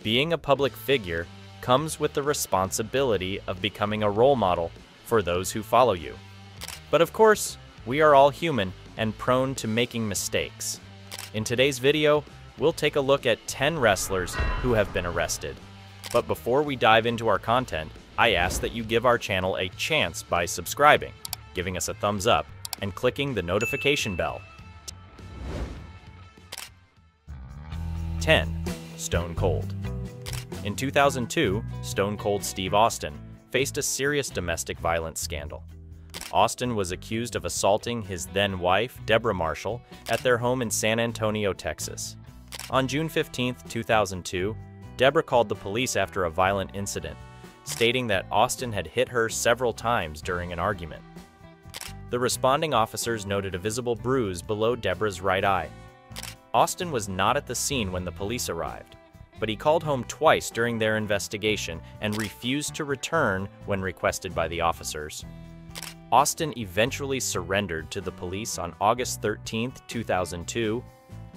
Being a public figure comes with the responsibility of becoming a role model for those who follow you. But of course, we are all human and prone to making mistakes. In today's video, we'll take a look at 10 wrestlers who have been arrested. But before we dive into our content, I ask that you give our channel a chance by subscribing, giving us a thumbs up, and clicking the notification bell. 10. Stone Cold. In 2002, Stone Cold Steve Austin faced a serious domestic violence scandal. Austin was accused of assaulting his then-wife, Debra Marshall, at their home in San Antonio, Texas. On June 15, 2002, Debra called the police after a violent incident, stating that Austin had hit her several times during an argument. The responding officers noted a visible bruise below Debra's right eye. Austin was not at the scene when the police arrived, but he called home twice during their investigation and refused to return when requested by the officers. Austin eventually surrendered to the police on August 13, 2002,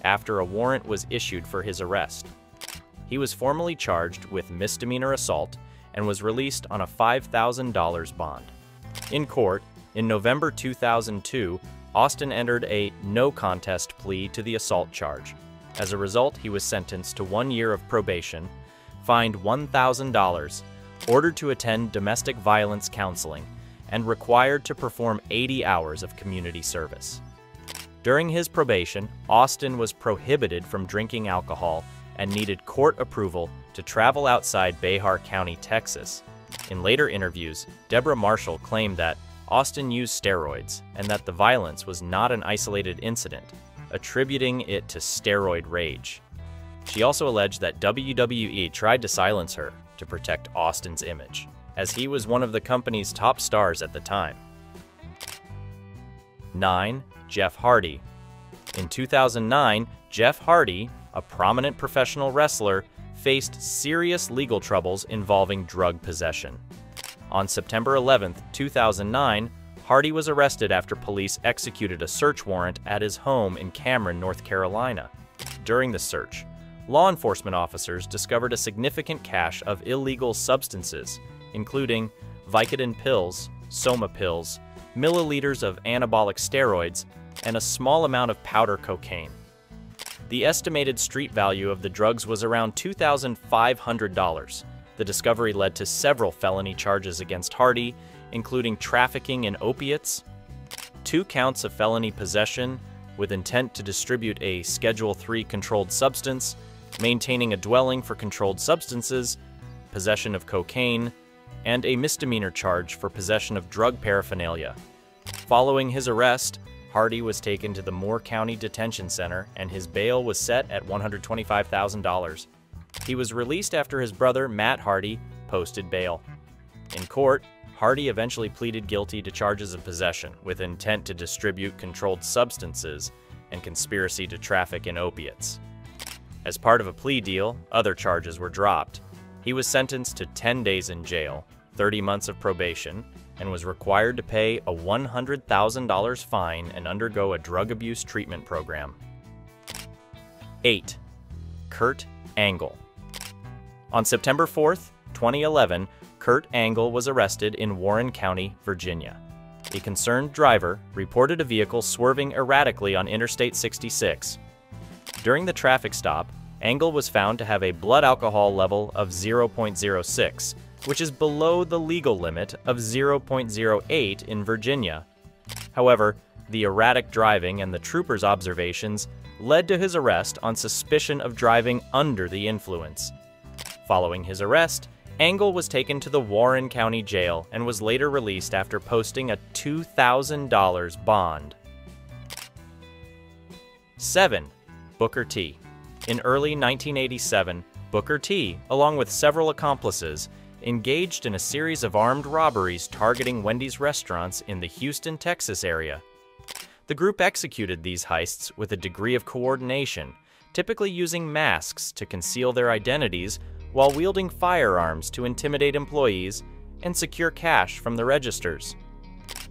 after a warrant was issued for his arrest. He was formally charged with misdemeanor assault and was released on a $5,000 bond. In court, in November 2002, Austin entered a no contest plea to the assault charge. As a result, he was sentenced to 1 year of probation, fined $1,000, ordered to attend domestic violence counseling, and required to perform 80 hours of community service. During his probation, Austin was prohibited from drinking alcohol and needed court approval to travel outside Behar County, Texas. In later interviews, Debra Marshall claimed that Austin used steroids and that the violence was not an isolated incident, attributing it to steroid rage. She also alleged that WWE tried to silence her to protect Austin's image, as he was one of the company's top stars at the time. 9. Jeff Hardy. In 2009, Jeff Hardy, a prominent professional wrestler, faced serious legal troubles involving drug possession. On September 11, 2009, Hardy was arrested after police executed a search warrant at his home in Cameron, North Carolina. During the search, law enforcement officers discovered a significant cache of illegal substances, including Vicodin pills, Soma pills, milliliters of anabolic steroids, and a small amount of powder cocaine. The estimated street value of the drugs was around $2,500. The discovery led to several felony charges against Hardy, including trafficking in opiates, 2 counts of felony possession with intent to distribute a Schedule III controlled substance, maintaining a dwelling for controlled substances, possession of cocaine, and a misdemeanor charge for possession of drug paraphernalia. Following his arrest, Hardy was taken to the Moore County Detention Center and his bail was set at $125,000. He was released after his brother, Matt Hardy, posted bail. In court, Hardy eventually pleaded guilty to charges of possession with intent to distribute controlled substances and conspiracy to traffic in opiates. As part of a plea deal, other charges were dropped. He was sentenced to 10 days in jail, 30 months of probation, and was required to pay a $100,000 fine and undergo a drug abuse treatment program. 8. Kurt Angle. On September 4, 2011, Kurt Angle was arrested in Warren County, Virginia. A concerned driver reported a vehicle swerving erratically on Interstate 66. During the traffic stop, Angle was found to have a blood alcohol level of 0.06, which is below the legal limit of 0.08 in Virginia. However, the erratic driving and the trooper's observations led to his arrest on suspicion of driving under the influence. Following his arrest, Angle was taken to the Warren County Jail and was later released after posting a $2,000 bond. 7. Booker T. In early 1987, Booker T, along with several accomplices, engaged in a series of armed robberies targeting Wendy's restaurants in the Houston, Texas area. The group executed these heists with a degree of coordination, typically using masks to conceal their identities while wielding firearms to intimidate employees and secure cash from the registers.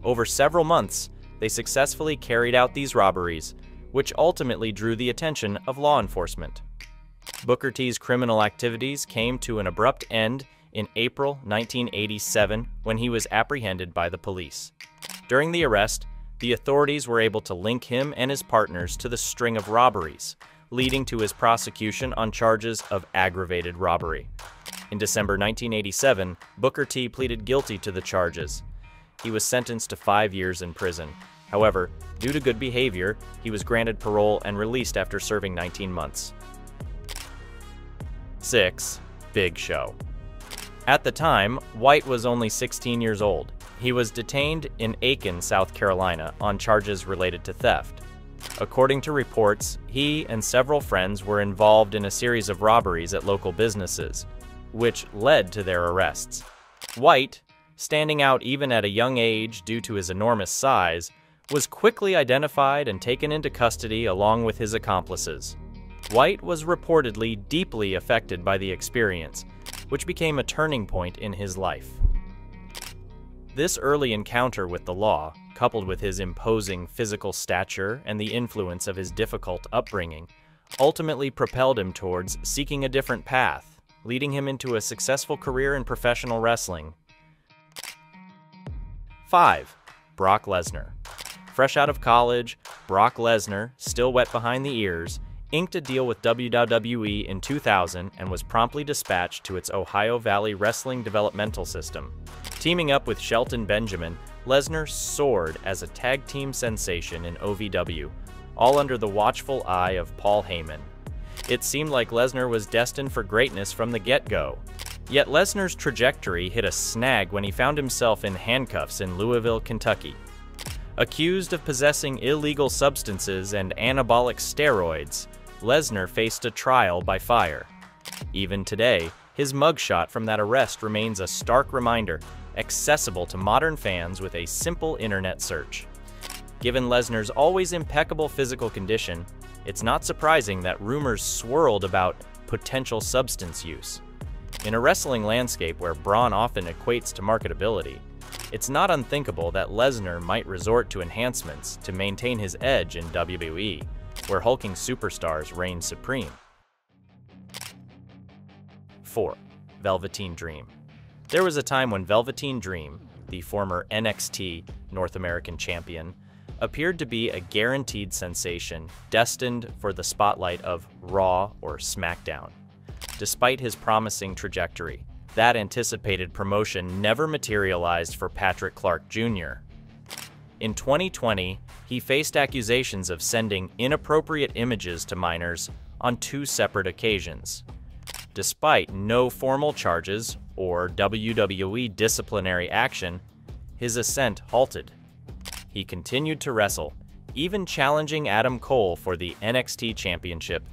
Over several months, they successfully carried out these robberies, which ultimately drew the attention of law enforcement. Booker T's criminal activities came to an abrupt end in April 1987 when he was apprehended by the police. During the arrest, the authorities were able to link him and his partners to the string of robberies, leading to his prosecution on charges of aggravated robbery. In December 1987, Booker T pleaded guilty to the charges. He was sentenced to 5 years in prison. However, due to good behavior, he was granted parole and released after serving 19 months. 6. Big Show. At the time, White was only 16 years old. He was detained in Aiken, South Carolina, on charges related to theft. According to reports, he and several friends were involved in a series of robberies at local businesses, which led to their arrests. White, standing out even at a young age due to his enormous size, was quickly identified and taken into custody along with his accomplices. White was reportedly deeply affected by the experience, which became a turning point in his life. This early encounter with the law, coupled with his imposing physical stature and the influence of his difficult upbringing, ultimately propelled him towards seeking a different path, leading him into a successful career in professional wrestling. 5. Brock Lesnar. Fresh out of college, Brock Lesnar, still wet behind the ears, inked a deal with WWE in 2000 and was promptly dispatched to its Ohio Valley Wrestling Developmental System. Teaming up with Shelton Benjamin, Lesnar soared as a tag team sensation in OVW, all under the watchful eye of Paul Heyman. It seemed like Lesnar was destined for greatness from the get-go. Yet Lesnar's trajectory hit a snag when he found himself in handcuffs in Louisville, Kentucky. Accused of possessing illegal substances and anabolic steroids, Lesnar faced a trial by fire. Even today, his mugshot from that arrest remains a stark reminder, accessible to modern fans with a simple internet search. Given Lesnar's always impeccable physical condition, it's not surprising that rumors swirled about potential substance use. In a wrestling landscape where brawn often equates to marketability, it's not unthinkable that Lesnar might resort to enhancements to maintain his edge in WWE, where hulking superstars reign supreme. 4. Velveteen Dream. There was a time when Velveteen Dream, the former NXT North American champion, appeared to be a guaranteed sensation destined for the spotlight of Raw or SmackDown. Despite his promising trajectory, that anticipated promotion never materialized for Patrick Clark Jr. In 2020, he faced accusations of sending inappropriate images to minors on 2 separate occasions. Despite no formal charges or WWE disciplinary action, his ascent halted. He continued to wrestle, even challenging Adam Cole for the NXT Championship,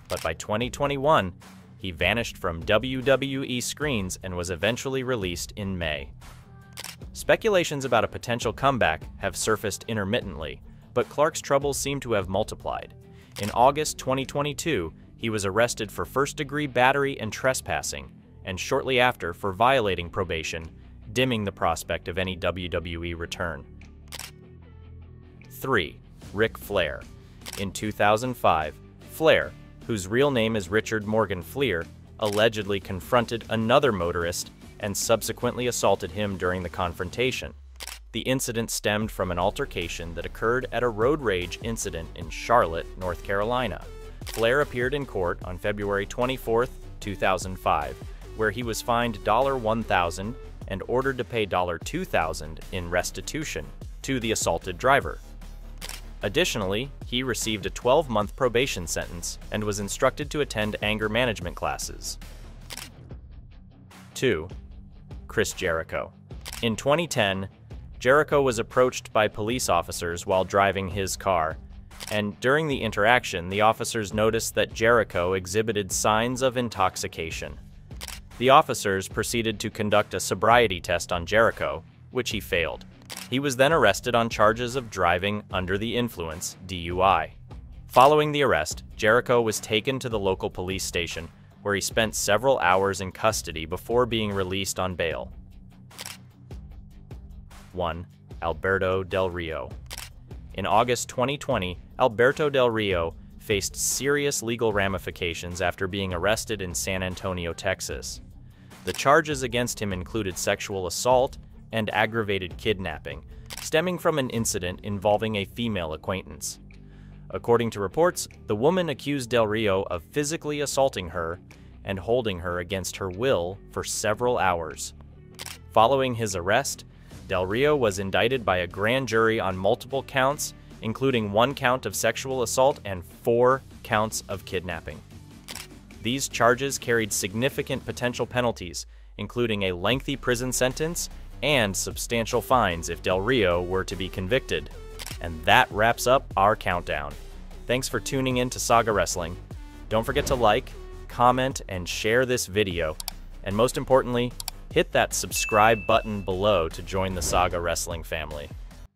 but by 2021, he vanished from WWE screens and was eventually released in May. Speculations about a potential comeback have surfaced intermittently, but Clark's troubles seem to have multiplied. In August 2022, he was arrested for first-degree battery and trespassing, and shortly after for violating probation, dimming the prospect of any WWE return. 3. Ric Flair. In 2005, Flair, whose real name is Richard Morgan Fleer, allegedly confronted another motorist and subsequently assaulted him during the confrontation. The incident stemmed from an altercation that occurred at a road rage incident in Charlotte, North Carolina. Flair appeared in court on February 24, 2005, where he was fined $1,000 and ordered to pay $2,000 in restitution to the assaulted driver. Additionally, he received a 12-month probation sentence and was instructed to attend anger management classes. 2. Chris Jericho. In 2010, Jericho was approached by police officers while driving his car, and during the interaction, the officers noticed that Jericho exhibited signs of intoxication. The officers proceeded to conduct a sobriety test on Jericho, which he failed. He was then arrested on charges of driving under the influence, DUI. Following the arrest, Jericho was taken to the local police station, where he spent several hours in custody before being released on bail. 1. Alberto Del Rio. In August 2020, Alberto Del Rio faced serious legal ramifications after being arrested in San Antonio, Texas. The charges against him included sexual assault and aggravated kidnapping, stemming from an incident involving a female acquaintance. According to reports, the woman accused Del Rio of physically assaulting her and holding her against her will for several hours. Following his arrest, Del Rio was indicted by a grand jury on multiple counts, including 1 count of sexual assault and 4 counts of kidnapping. These charges carried significant potential penalties, including a lengthy prison sentence and substantial fines if Del Rio were to be convicted. And that wraps up our countdown. Thanks for tuning in to Saga Wrestling. Don't forget to like, comment, and share this video. And most importantly, hit that subscribe button below to join the Saga Wrestling family.